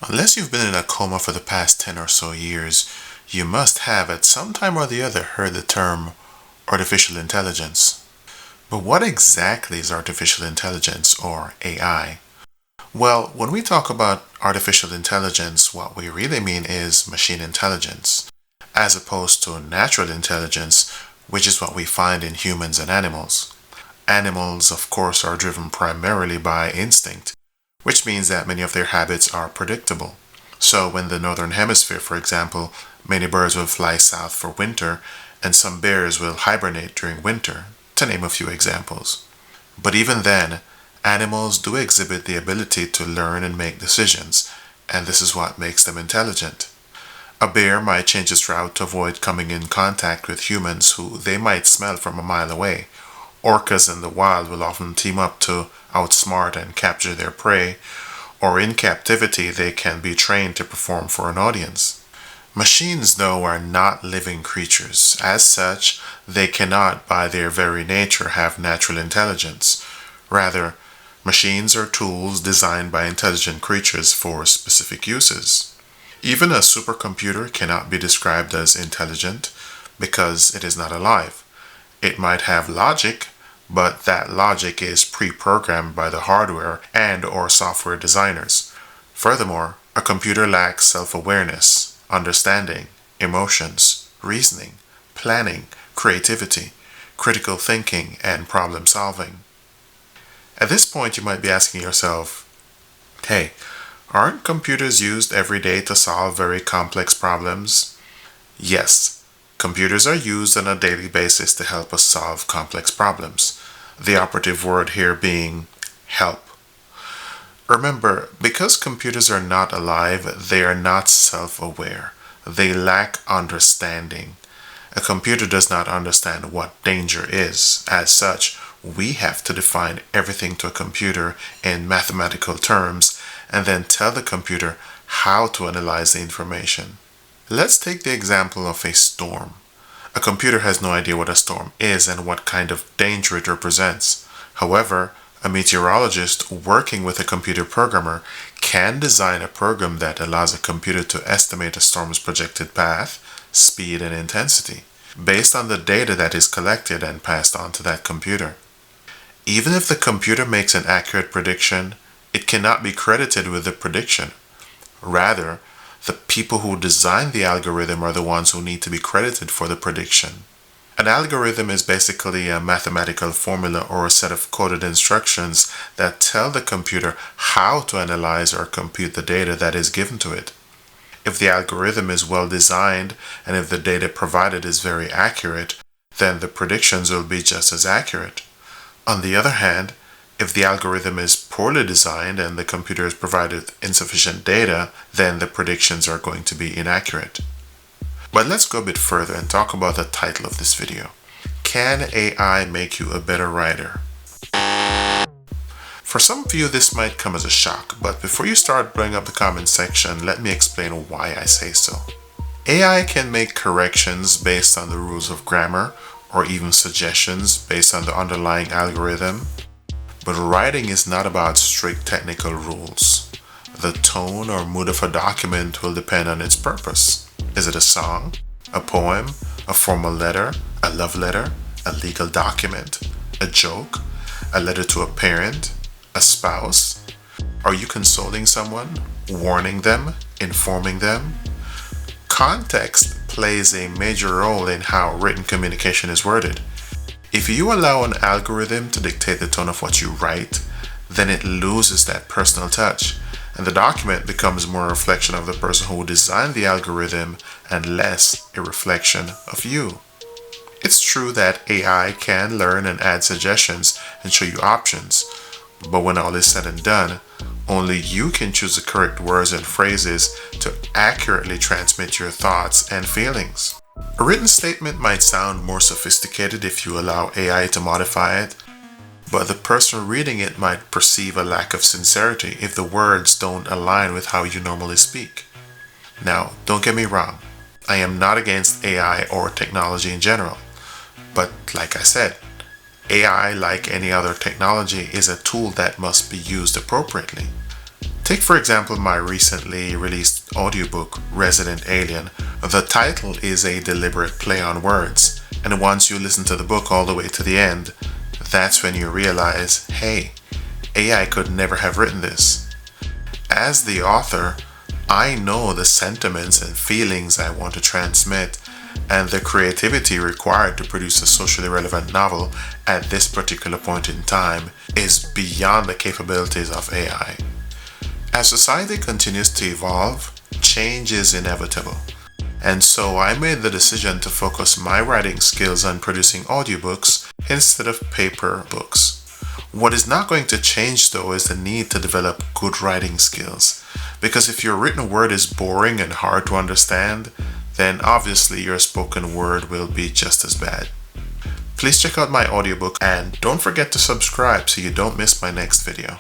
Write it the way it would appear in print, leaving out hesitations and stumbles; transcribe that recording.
Unless you've been in a coma for the past 10 or so years, you must have at some time or the other heard the term artificial intelligence. But what exactly is artificial intelligence, or AI? Well, when we talk about artificial intelligence, what we really mean is machine intelligence, as opposed to natural intelligence, which is what we find in humans and animals. Animals, of course, are driven primarily by instinct, which means that many of their habits are predictable. So, in the northern hemisphere, for example, many birds will fly south for winter, and some bears will hibernate during winter, to name a few examples. But even then, animals do exhibit the ability to learn and make decisions, and this is what makes them intelligent. A bear might change its route to avoid coming in contact with humans who they might smell from a mile away. Orcas in the wild will often team up to outsmart and capture their prey, or in captivity they can be trained to perform for an audience. Machines, though, are not living creatures. As such, they cannot, by their very nature, have natural intelligence. Rather, machines are tools designed by intelligent creatures for specific uses. Even a supercomputer cannot be described as intelligent because it is not alive. It might have logic, but that logic is pre-programmed by the hardware and or software designers. Furthermore, a computer lacks self-awareness, understanding, emotions, reasoning, planning, creativity, critical thinking, and problem solving. At this point, you might be asking yourself, hey, aren't computers used every day to solve very complex problems? Yes, computers are used on a daily basis to help us solve complex problems. The operative word here being help. Remember, because computers are not alive, they are not self-aware. They lack understanding. A computer does not understand what danger is. As such, we have to define everything to a computer in mathematical terms and then tell the computer how to analyze the information. Let's take the example of a storm. A computer has no idea what a storm is and what kind of danger it represents. However, a meteorologist working with a computer programmer can design a program that allows a computer to estimate a storm's projected path, speed, and intensity, based on the data that is collected and passed on to that computer. Even if the computer makes an accurate prediction, it cannot be credited with the prediction. Rather, the people who design the algorithm are the ones who need to be credited for the prediction. An algorithm is basically a mathematical formula or a set of coded instructions that tell the computer how to analyze or compute the data that is given to it. If the algorithm is well designed and if the data provided is very accurate, then the predictions will be just as accurate. On the other hand, if the algorithm is poorly designed and the computer has provided insufficient data, then the predictions are going to be inaccurate. But let's go a bit further and talk about the title of this video. Can AI make you a better writer? For some of you this might come as a shock, but before you start blowing up the comment section, let me explain why I say so. AI can make corrections based on the rules of grammar, or even suggestions based on the underlying algorithm. But writing is not about strict technical rules. The tone or mood of a document will depend on its purpose. Is it a song, a poem, a formal letter, a love letter, a legal document, a joke, a letter to a parent, a spouse? Are you consoling someone, warning them, informing them? Context plays a major role in how written communication is worded. If you allow an algorithm to dictate the tone of what you write, then it loses that personal touch, and the document becomes more a reflection of the person who designed the algorithm and less a reflection of you. It's true that AI can learn and add suggestions and show you options, but when all is said and done, only you can choose the correct words and phrases to accurately transmit your thoughts and feelings. A written statement might sound more sophisticated if you allow AI to modify it, but the person reading it might perceive a lack of sincerity if the words don't align with how you normally speak. Now, don't get me wrong, I am not against AI or technology in general, but like I said, AI, like any other technology, is a tool that must be used appropriately. Take for example my recently released audiobook, Resident Alien. The title is a deliberate play on words, and once you listen to the book all the way to the end, that's when you realize, hey, AI could never have written this. As the author, I know the sentiments and feelings I want to transmit, and the creativity required to produce a socially relevant novel at this particular point in time is beyond the capabilities of AI. As society continues to evolve, change is inevitable. And so I made the decision to focus my writing skills on producing audiobooks instead of paper books. What is not going to change though is the need to develop good writing skills. Because if your written word is boring and hard to understand, then obviously your spoken word will be just as bad. Please check out my audiobook and don't forget to subscribe so you don't miss my next video.